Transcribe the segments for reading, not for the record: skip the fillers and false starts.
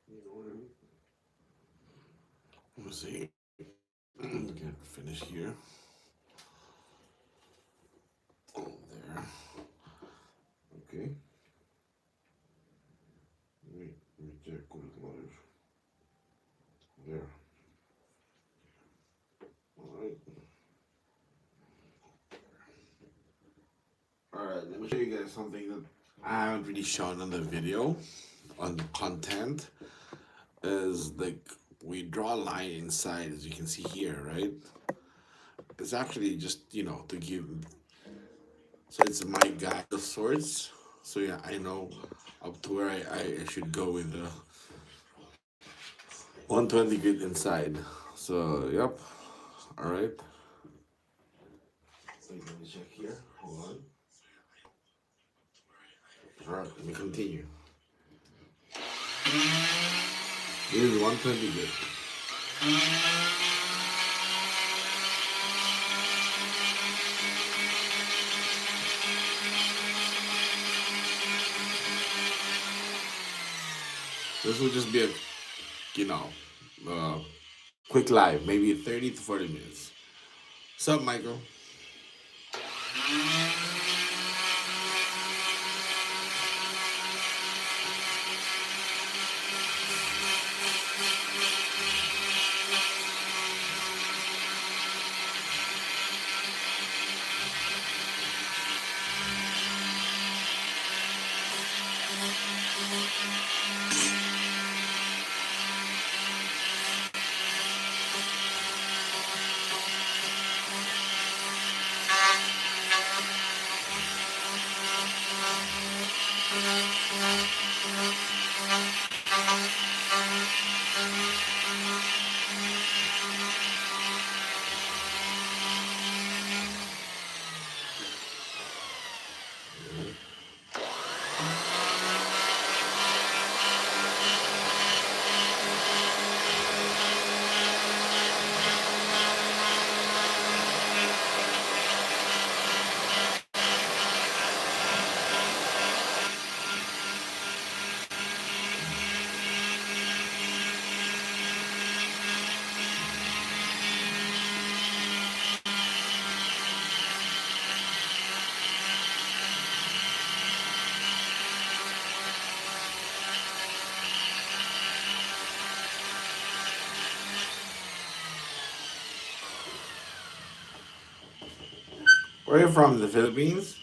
You know what I mean? Let me see. Get finish here. Oh, there. Okay. Let me check with motor. There. All right. All right. Let me show you guys something that I haven't really shown on the video on the content. Is like we draw a line inside, as you can see here, right? It's actually just to give. So it's my guide of sorts. So yeah, I know up to where I should go with the 120 grid inside. So yep. All right. So let me check here. Hold on. All right. Let me continue. This is 120 grid. This will just be a you know uh, quick live, maybe 30 to 40 minutes. What's up, Michael? Where are you from? The Philippines?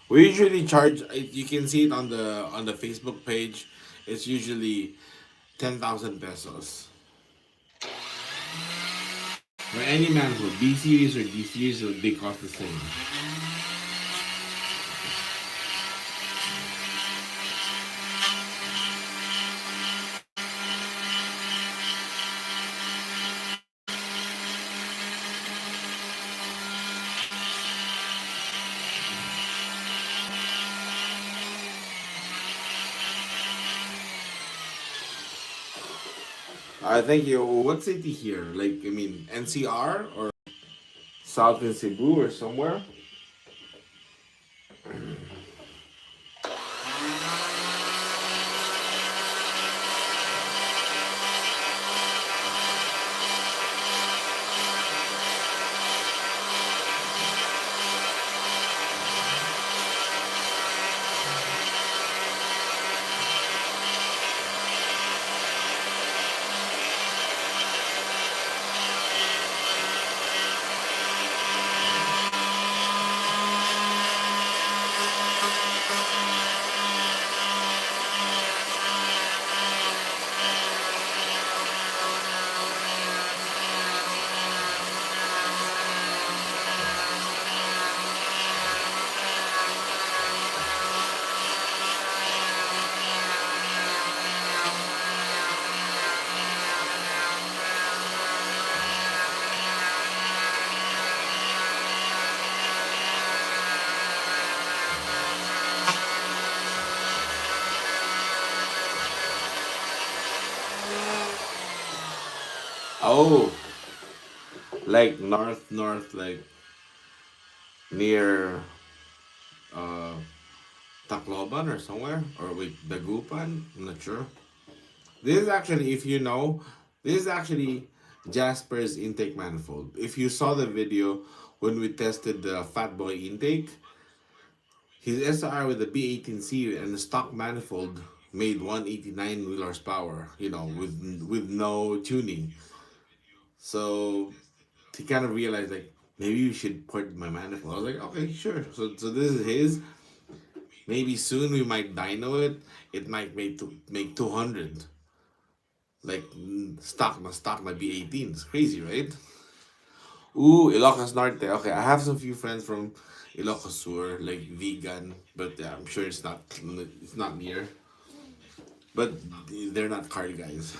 We usually charge. You can see it on the Facebook page. It's usually 10,000 pesos. For any manifold, B series or D series, they cost the same. I think you. What city here? Like I mean, NCR or South in Cebu or somewhere? Oh, like north, like near uh Tacloban or somewhere, or with Dagupan. I'm not sure. This is actually, if you know, this is actually Jasper's intake manifold. If you saw the video when we tested the Fat Boy intake, his SR with the B18c and the stock manifold made 189 wheel horsepower, with no tuning. So he kind of realized like maybe you should port my manifold. I was like, okay, sure. So this is his. Maybe soon we might dyno it. It might make 200. Like stock na B18. It's crazy, right? Ooh, Ilocos Norte. Okay, I have some few friends from Ilocos Sur, like vegan, but yeah, I'm sure it's not near. But they're not car guys.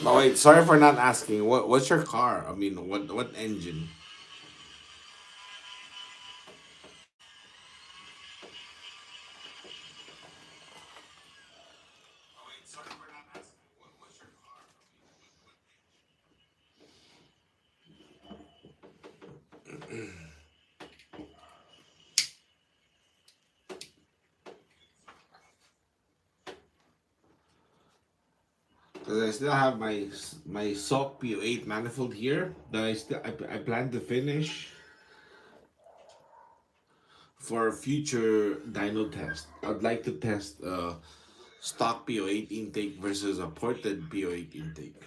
But wait, sorry for not asking. What's your car? I mean, what engine? Because I still have my SOC P08 manifold here that I plan to finish for a future dyno test. I'd like to test stock P08 intake versus a ported P08 intake.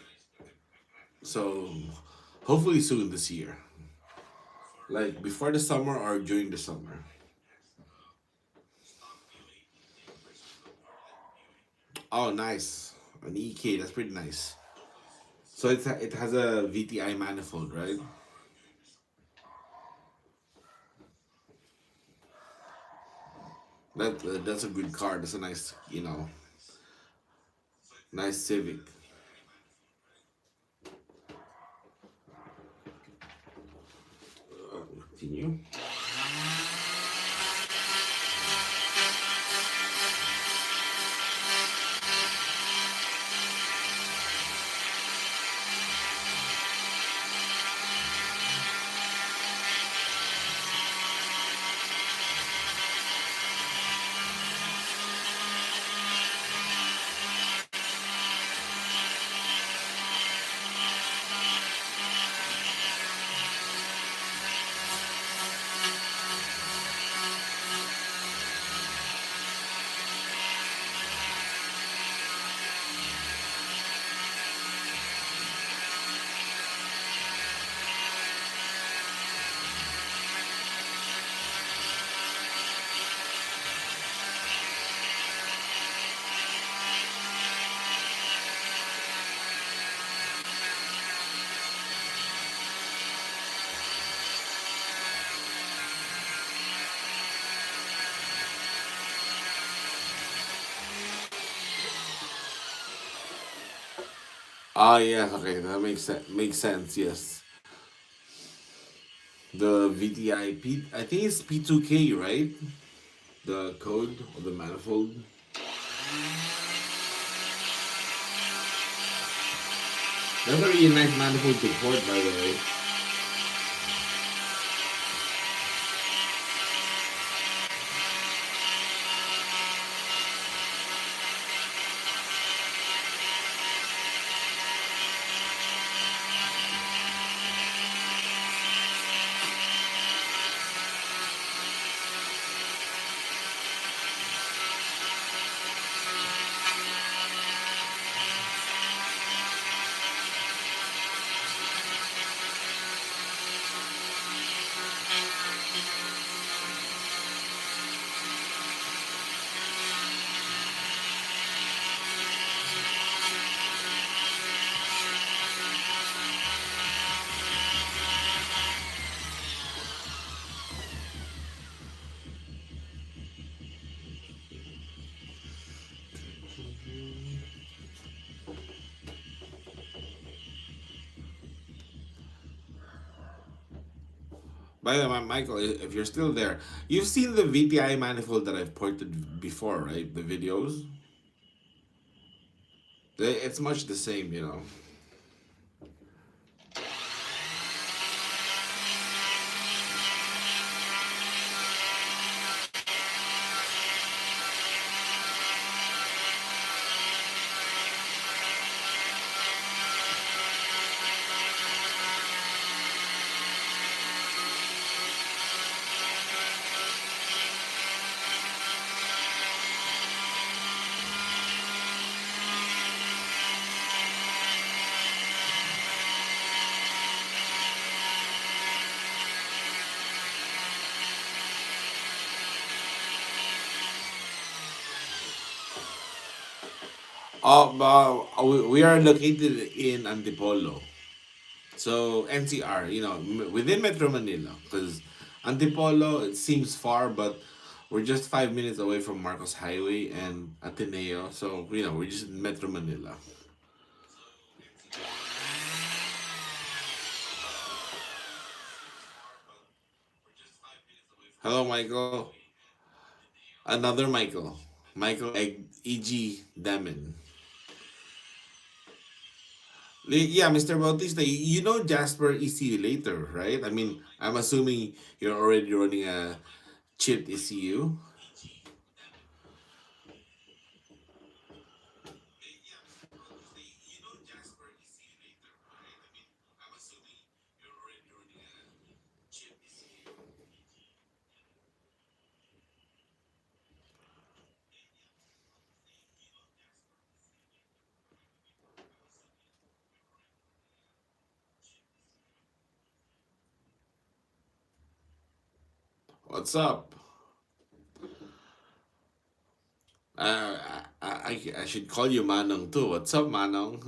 So hopefully soon this year, like before the summer or during the summer. Oh, nice, an EK. That's pretty nice. So it has a VTI manifold, right? That's a good car. That's a nice, nice Civic. Continue. Ah, yes, okay, that makes sense. Makes sense. Yes, the VTI I think it's P2K, right? The code of the manifold. That's a really nice manifold to port, by the way. By the way, Michael, if you're still there, you've seen the VTI manifold that I've ported before, right? The videos. It's much the same, you know. We are located in Antipolo. So NCR, you know, within Metro Manila, because Antipolo it seems far, but we're just 5 minutes away from Marcos Highway and Ateneo. So you know, we're just in Metro Manila. Hello, Michael. Another Michael. Michael E.G. Damon. Yeah, Mr. Bautista, you know Jasper ECU later, right? I mean, I'm assuming you're already running a chipped ECU. What's up? I should call you Manong too. What's up, Manong?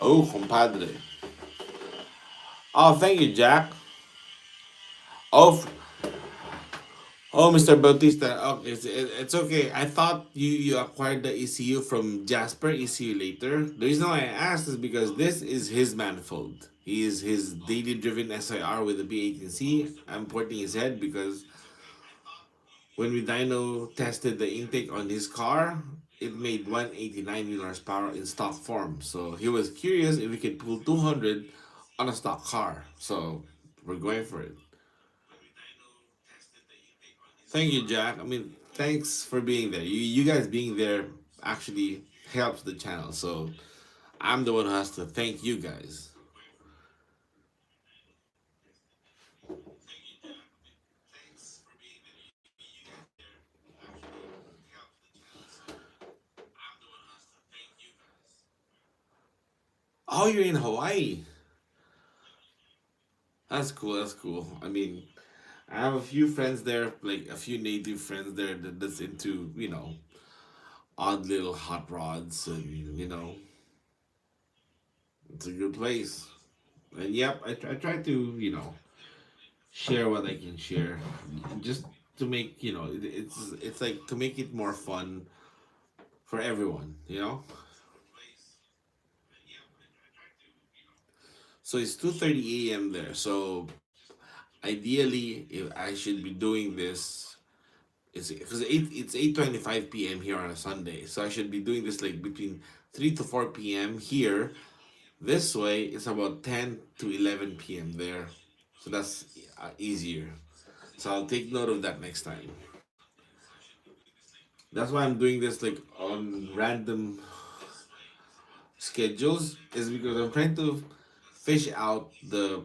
Oh, compadre. Oh, thank you, Jack. Oh, oh, Mr. Bautista. Oh, it's okay. I thought you acquired the ECU from Jasper ECU later. The reason why I asked is because this is his manifold. He is his daily driven SIR with the B18c. I'm porting his head because when we dyno tested the intake on his car, it made 189 wheel horsepower in stock form. So he was curious if we could pull 200 on a stock car. So we're going for it. Thank you, Jack. I mean, thanks for being there. You guys being there actually helps the channel. So I'm the one who has to thank you guys. Oh, you're in Hawaii. That's cool. That's cool. I mean, I have a few friends there, like a few native friends there that's into, you know, odd little hot rods, and you know, it's a good place. And yep, I try to, you know, share what I can share, just to make, you know, it's like to make it more fun for everyone, you know. So it's 2:30 a.m. there. So ideally, if I should be doing this, it's 8:25 p.m. here on a Sunday. So I should be doing this like between 3 to 4 p.m. here. This way, it's about 10 to 11 p.m. there. So that's easier. So I'll take note of that next time. That's why I'm doing this like on random schedules, is because I'm trying to fish out the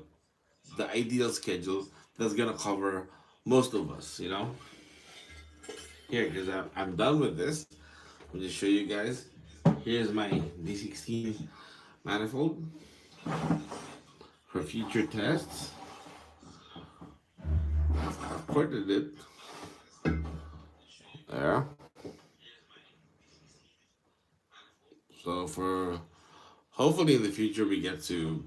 ideal schedule that's gonna cover most of us, you know. Here, because I'm done with this. I'll just show you guys. Here's my D16 manifold for future tests. I've ported it there. So for hopefully in the future we get to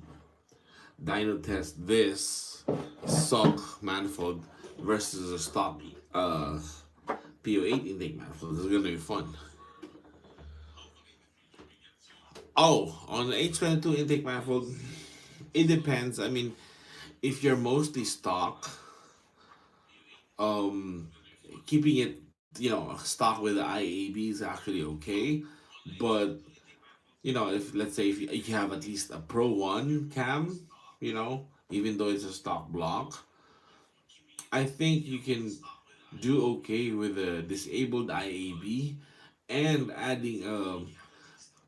dyno test this stock manifold versus a stock PO8 intake manifold. This is gonna be fun. Oh, on the H22 intake manifold, it depends. I mean, if you're mostly stock, um, keeping it, stock with the IAB is actually okay. But if let's say if you have at least a Pro One cam, even though it's a stock block, I think you can do okay with a disabled IAB and adding a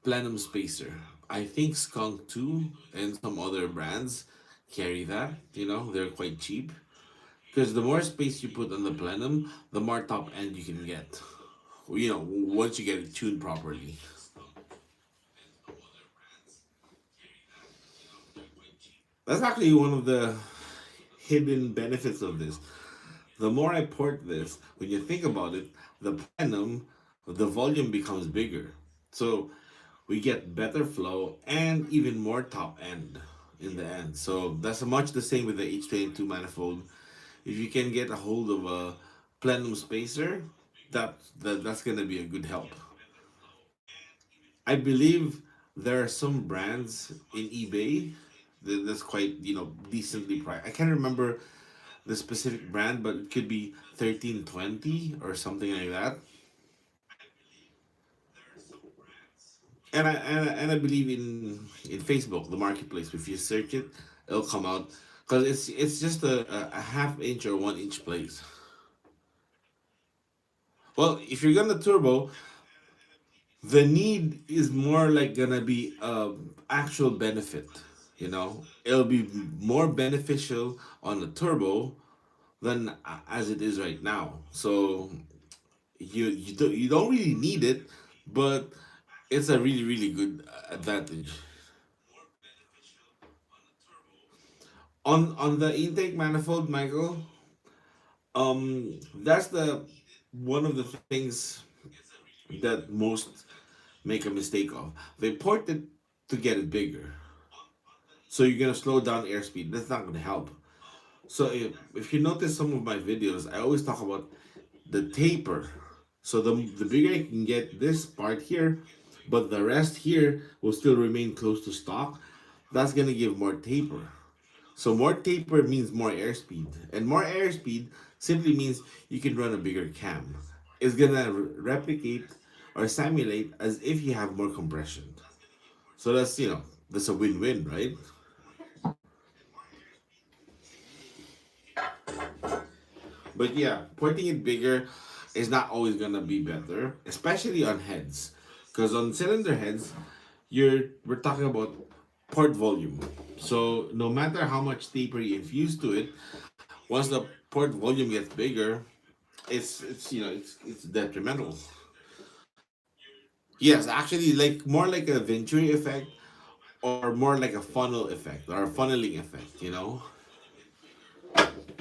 plenum spacer. I think Skunk 2 and some other brands carry that. They're quite cheap. Because the more space you put on the plenum, the more top end you can get. Once you get it tuned properly. That's actually one of the hidden benefits of this. The more I port this, when you think about it, the plenum, the volume becomes bigger. So we get better flow and even more top end in the end. So that's much the same with the H22 manifold. If you can get a hold of a plenum spacer, that's gonna be a good help. I believe there are some brands in eBay that's quite decently priced. I can't remember the specific brand, but it could be 1320 or something like that. And I believe in Facebook, the marketplace. If you search it, it'll come out because it's just a half inch or 1 inch place. Well, if you're gonna turbo, the need is more like gonna be actual benefit. It'll be more beneficial on the turbo than as it is right now. So you don't really need it, but it's a really really good advantage. On the intake manifold, Michael, that's the one of the things that most make a mistake of. They port it to get it bigger, so you're gonna slow down airspeed. That's not gonna help. So if you notice some of my videos, I always talk about the taper. So the bigger you can get this part here, but the rest here will still remain close to stock. That's gonna give more taper. So more taper means more airspeed, and more airspeed simply means you can run a bigger cam. It's gonna replicate or simulate as if you have more compression. So that's a win-win, right? But yeah, porting it bigger is not always gonna be better, especially on heads, because on cylinder heads, we're talking about port volume. So no matter how much taper you infuse to it, once the port volume gets bigger, it's detrimental. Yes, actually, like more like a Venturi effect, or more like a funnel effect or a funneling effect.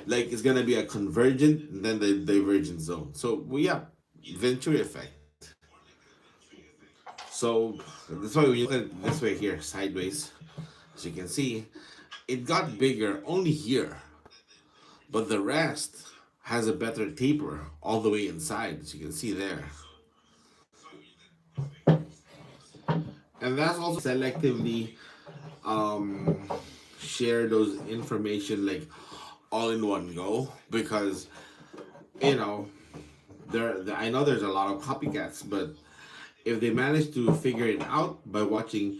Like it's gonna be a convergent and then the divergent zone. So we have Venturi effect. So that's why when you look at it this way here, sideways, as you can see, it got bigger only here, but the rest has a better taper all the way inside, as you can see there. And that's also selectively um, share those information like all in one go, because you know I know there's a lot of copycats, but if they manage to figure it out by watching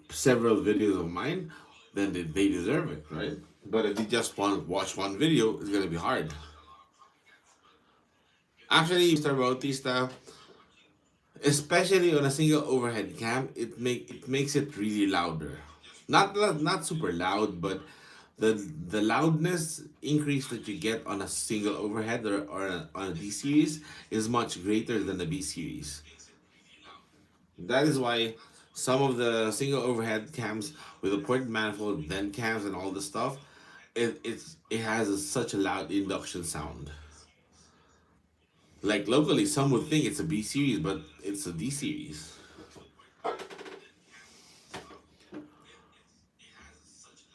several videos of mine, then they deserve it, right? But if you just want to watch one video, it's gonna be hard. Actually, Mr. Bautista, especially on a single overhead cam, it makes it really louder. Not super loud, but the loudness increase that you get on a single overhead on a D series is much greater than the B series. That is why some of the single overhead cams with a ported manifold, vent cams, and all the stuff, it has such a loud induction sound. Like locally, some would think it's a B series, but it's a D series.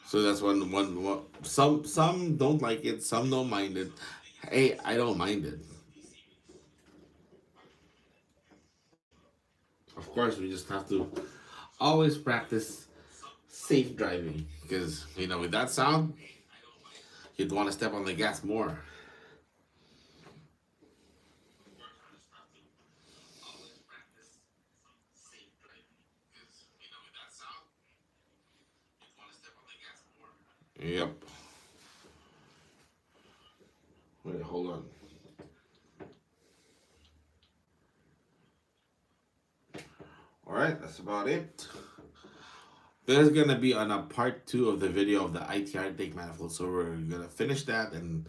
So that's one. Some don't like it, some don't mind it. Hey, I don't mind it. Of course, we just have to always practice safe driving because with that sound, you'd want to step on the gas more. Yep. Wait, hold on. All right, that's about it. There's gonna be on a part 2 of the video of the ITR take manifold, so we're gonna finish that, and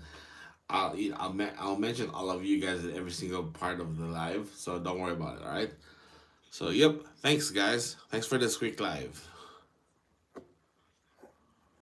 I'll mention all of you guys in every single part of the live, so don't worry about it. All right. So yep, thanks guys. Thanks for this quick live.